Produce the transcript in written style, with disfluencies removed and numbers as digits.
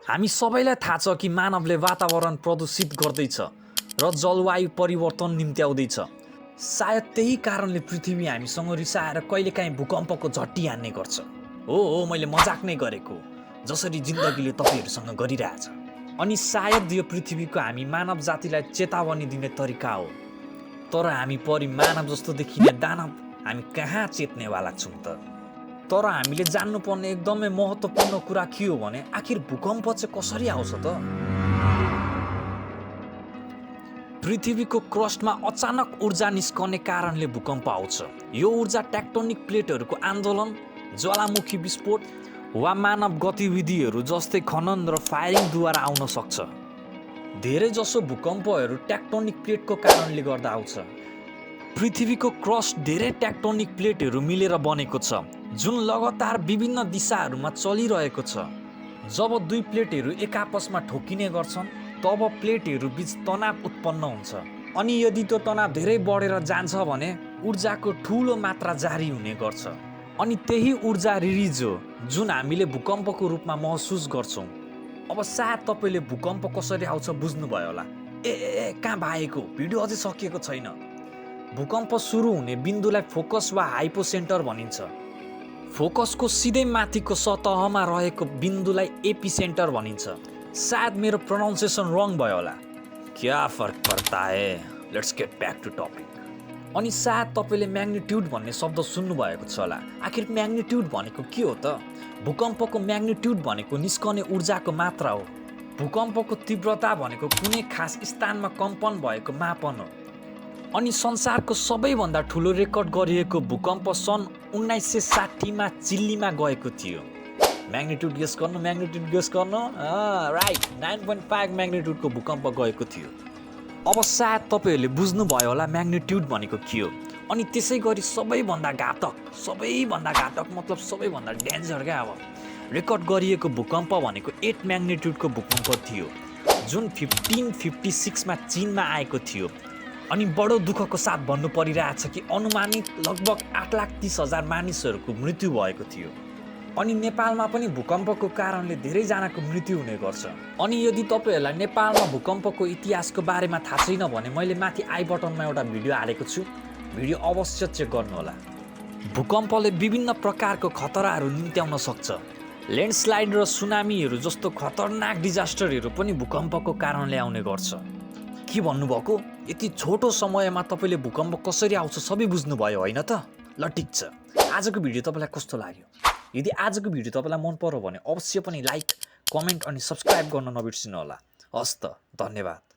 हामी सबैलाई थाहा छ कि मानवले वातावरण प्रदूषित गर्दैछ र जलवायु परिवर्तन निम्त्याउँदैछ। सायद त्यही कारणले पृथ्वी हामीसँग रिसाएर कहिलेकाहीँ भूकम्पको झट्टी हान्ने गर्छ। हो मैले मजाक नै गरेको, जसरी जिन्दगीले तपाईहरुसँग गरिरहेछ। अनि सायद यो पृथ्वीको हामी मानव जातिलाई चेतावनी दिने तरिका हो। तर हामी परि मानव जस्तो देखिने दानव हामी कहाँ चेत्नेवाला छौँ त? तर हामीले जान्नुपर्ने एकदमै महत्त्वपूर्ण कुरा के हो भने आखिर भूकम्प चाहिँ कसरी आउँछ त? पृथ्वीको क्रस्टमा अचानक ऊर्जा निस्कने कारणले भूकम्प आउँछ। यो ऊर्जा टेक्टोनिक प्लेटहरूको आन्दोलन, ज्वालामुखी विस्फोट वा मानव गतिविधिहरू जस्तै खनन र फायरिङद्वारा आउन सक्छ। धेरै जसो भूकम्पहरू टेक्टोनिक प्लेटको कारणले गर्दा आउँछ। पृथ्वीको क्रस्ट धेरै टेक्टोनिक प्लेटहरू मिलेर बनेको छ, जुन लगातार विभिन्न दिशाहरूमा चलिरहेको छ। जब दुई प्लेटहरू एकापसमा ठोकिने गर्छन्, तब प्लेटहरू बीच तनाव उत्पन्न हुन्छ। अनि यदि त्यो तनाव धेरै बढेर जान्छ भने ऊर्जाको ठूलो मात्रा जारी हुने गर्छ। अनि त्यही ऊर्जा रिलिज हो जुन हामीले भूकम्पको रूपमा महसुस गर्छौँ। अब सायद तपाईँले भूकम्प कसरी आउँछ बुझ्नुभयो होला। कहाँ भाएको? भिडियो अझै सकिएको छैन। भूकम्प सुरु हुने बिन्दुलाई फोकस वा हाइपोसेन्टर भनिन्छ। फोकसको सिधै माथिको सतहमा रहेको बिन्दुलाई एपिसेन्टर भनिन्छ। सायद मेरो प्रोनाउन्सिएसन रङ भयो होला। क्या फर्क पर्ता है? Let's get back to topic. अनि सायद तपाईँले म्याग्निट्युड भन्ने शब्द सुन्नुभएको छ होला। आखिर म्याग्निट्युड भनेको के हो त? भूकम्पको म्याग्निट्युड भनेको निस्कने ऊर्जाको मात्रा हो। भूकम्पको तीव्रता भनेको कुनै खास स्थानमा कम्पन भएको मापन हो। अनि संसारको सबैभन्दा ठुलो रेकर्ड गरिएको भूकम्प सन् 1960 मा चिल्लीमा गएको थियो। म्याग्निट्युड गेस गर्नु। राइट, 9.5 म्याग्निट्युडको भूकम्प गएको थियो। अब सायद तपाईँहरूले बुझ्नुभयो होला म्याग्निट्युड भनेको के हो। अनि त्यसै गरी सबैभन्दा घातक मतलब सबैभन्दा डेन्जर क्या अब रेकर्ड गरिएको भूकम्प भनेको 8 म्याग्निट्युडको भूकम्प थियो, जुन 1556 मा चीनमा आएको थियो। अनि बडो दुःखको साथ भन्नु परिरहेछ कि अनुमानित लगभग 8,30,000 मानिसहरूको मृत्यु भएको थियो। अनि नेपालमा पनि भूकम्पको कारणले धेरैजनाको मृत्यु हुने गर्छ। अनि यदि तपाईँहरूलाई नेपालमा भूकम्पको इतिहासको बारेमा थाहा छैन भने मैले माथि आई बटनमा एउटा भिडियो हालेको छु, भिडियो अवश्य चेक गर्नुहोला। भूकम्पले विभिन्न प्रकारको खतराहरू निम्त्याउन सक्छ। ल्यान्डस्लाइड र सुनामीहरू जस्तो खतरनाक डिजास्टरहरू पनि भूकम्पको कारणले आउने गर्छ। के भन्नुभएको? यति छोटो समयमा तपाईँले भूकम्प कसरी आउँछ सबै बुझ्नुभयो होइन त? ल ठिक छ। आजको भिडियो तपाईँलाई कस्तो लाग्यो? यदि आजको भिडियो तपाईँलाई मन पर्यो भने अवश्य पनि लाइक, कमेन्ट अनि सब्सक्राइब गर्न नबिर्सिनु होला। हस् त, धन्यवाद।